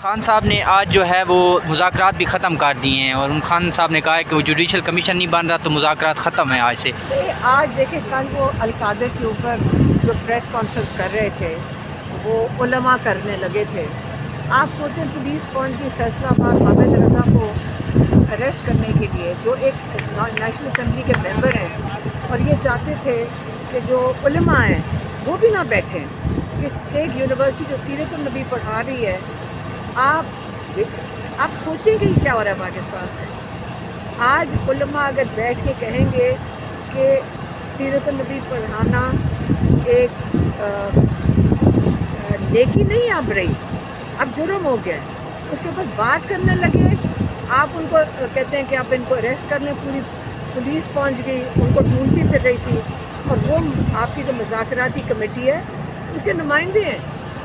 خان صاحب نے آج جو ہے وہ مذاکرات بھی ختم کر دیے ہیں، اور خان صاحب نے کہا ہے کہ وہ جوڈیشل کمیشن نہیں بن رہا تو مذاکرات ختم ہیں آج سے۔ آج دیکھیں، کل وہ القادر کے اوپر جو پریس کانفرنس کر رہے تھے وہ علماء کرنے لگے تھے۔ آپ سوچیں، پولیس پہنچ گئی فیصلہ آباد حامد رضا کو اریسٹ کرنے کے لیے، جو ایک نیشنل اسمبلی کے ممبر ہیں، اور یہ چاہتے تھے کہ جو علماء ہیں وہ بھی نہ بیٹھیں۔ کہ ایک یونیورسٹی جو سیرت النبی پڑھا رہی ہے، آپ سوچیں کہ کیا ہو رہا ہے پاکستان میں۔ آج علماء اگر بیٹھ کے کہیں گے کہ سیرت النبی پڑھانا ایک نیکی نہیں اب رہی، اب جرم ہو گیا ہے، اس کے اوپر بات کرنے لگے، آپ ان کو کہتے ہیں کہ آپ ان کو اریسٹ کر لیں۔ پوری پولیس پہنچ گئی، ان کو ڈھونڈتی پھر رہی تھی، اور وہ آپ کی جو مذاکراتی کمیٹی ہے اس کے نمائندے ہیں۔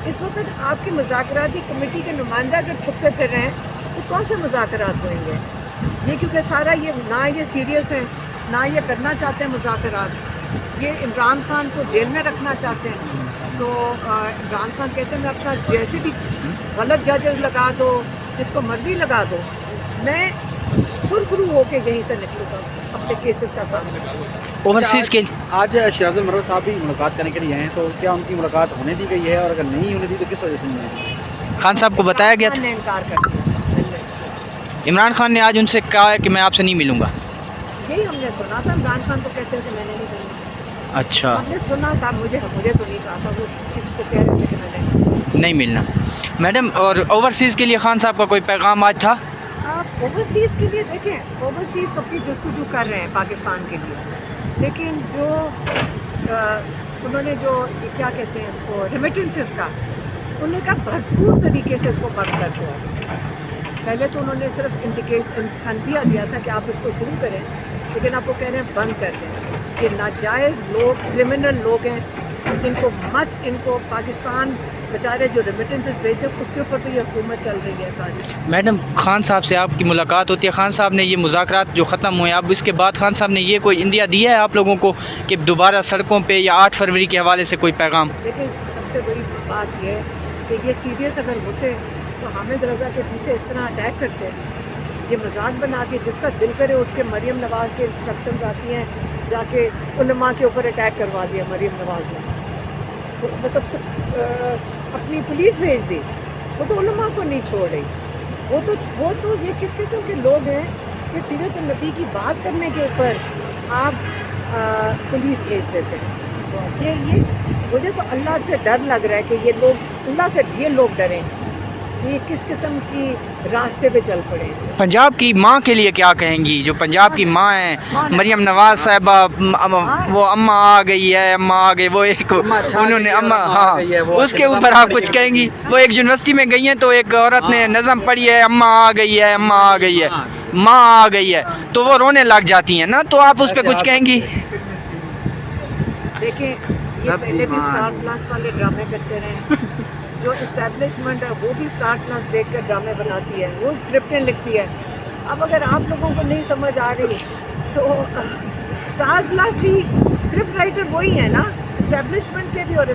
اس وقت آپ کی مذاکراتی کمیٹی کے نمائندہ اگر چھپتے پھر رہے ہیں تو کون سے مذاکرات ہوئیں گے؟ یہ کیونکہ سارا یہ نہ یہ سیریس ہیں، نہ یہ کرنا چاہتے ہیں مذاکرات، یہ عمران خان کو جیل میں رکھنا چاہتے ہیں۔ تو عمران خان کہتے ہیں میں اپنا جیسے بھی غلط ججز لگا دو، جس کو مرضی لگا دو، میں سرخرو ہو کے یہیں سے نکلوں گا، اپنے کیسز کا سامنا کروں گا۔ اوورسیز کے آج شیراز المرور صاحب بھی ملاقات کرنے کے لیے آئے ہیں، تو کیا ان کی ملاقات ہونے دی گئی ہے، اور اگر نہیں ہونے دی تو کس وجہ سے نہیں ہونے دی؟ خان صاحب کو بتایا گیا خان تھا، نے انکار کر دیا۔ عمران خان نے آج ان سے کہا ہے کہ میں آپ سے نہیں ملوں گا۔ یہی ہم نے سنا تھا، عمران خان تو کہتے ہیں کہ میں نے نہیں ملنا۔ اچھا، ہم نے سنا تھا، مجھے تو نہیں کہا تھا، وہ کس کو کہہ رہے تھے کہ میں نے نہیں ملنا۔ میڈم، اور اوورسیز کے لیے خان صاحب کا کوئی پیغام آج تھا؟ آپ اوورسیز کے لیے دیکھیں، اوورسیز اپنی جستجو کر رہے ہیں پاکستان کے لیے، لیکن جو انہوں نے جو کیا کہتے ہیں اس کو ریمیٹنسز کا، انہوں نے کہا بھرپور طریقے سے اس کو بند کر دیا۔ پہلے تو انہوں نے صرف انڈیا دیا تھا کہ آپ اس کو شروع کریں، لیکن آپ کو کہہ رہے ہیں بند کر دیں۔ یہ ناجائز لوگ، کرمنل لوگ ہیں، ان کو مت، ان کو پاکستان بیچارے جو ریمیٹنسز بھیجتے ہیں اس کے اوپر تو یہ حکومت چل رہی ہے ساری۔ میڈم، خان صاحب سے آپ کی ملاقات ہوتی ہے، خان صاحب نے یہ مذاکرات جو ختم ہوئے، اب اس کے بعد خان صاحب نے یہ کوئی اندیا دیا ہے آپ لوگوں کو کہ دوبارہ سڑکوں پہ یا 8 فروری کے حوالے سے کوئی پیغام؟ لیکن سب سے بڑی بات یہ ہے کہ یہ سیریس اگر ہوتے تو حامد رضا کے پیچھے اس طرح اٹیک کرتے، یہ مذاق بنا کے جس کا دل کرے اٹھ کے مریم نواز کے انسٹرکشنز آتی ہیں جا کے علماء کے اوپر اٹیک کروا دیا مریم نواز نے، تو مطلب اپنی پولیس بھیج دی، وہ تو علماء کو نہیں چھوڑ رہی۔ وہ تو یہ کس قسم کے لوگ ہیں کہ سیرت النبی کی بات کرنے کے اوپر آپ پولیس بھیج دیتے ہیں۔ یہ مجھے تو اللہ سے ڈر لگ رہا ہے کہ یہ لوگ، اللہ سے یہ لوگ ڈریں، یہ کس قسم کی راستے پہ چل پڑے۔ پنجاب کی ماں کے لیے کیا کہیں گی، جو پنجاب کی ماں ہیں مریم نواز صاحبہ، وہ اماں آ گئی ہے، اماں آ گئی، وہ ایک انہوں نے اماں، ہاں، اس کے اوپر آپ کچھ کہیں گی؟ وہ ایک یونیورسٹی میں گئی ہیں تو ایک عورت نے نظم پڑھی ہے، اماں آ گئی ہے، اماں آ گئی ہے، ماں آ گئی ہے، تو وہ رونے لگ جاتی ہیں نا، تو آپ اس پہ کچھ کہیں گی؟ دیکھیں، یہ پہلے بھی اسٹار پلس والے ڈرامے کرتے رہے، جو اسٹیبلشمنٹ ہے وہ بھی اسٹار پلس دیکھ کر ڈرامے بناتی ہے، وہ اسکرپٹیں لکھتی ہے۔ اب اگر آپ لوگوں کو نہیں سمجھ آ رہی تو اسٹار پلس ہی اسکرپٹ رائٹر وہی ہے نا، اسٹیبلشمنٹ کے بھی اور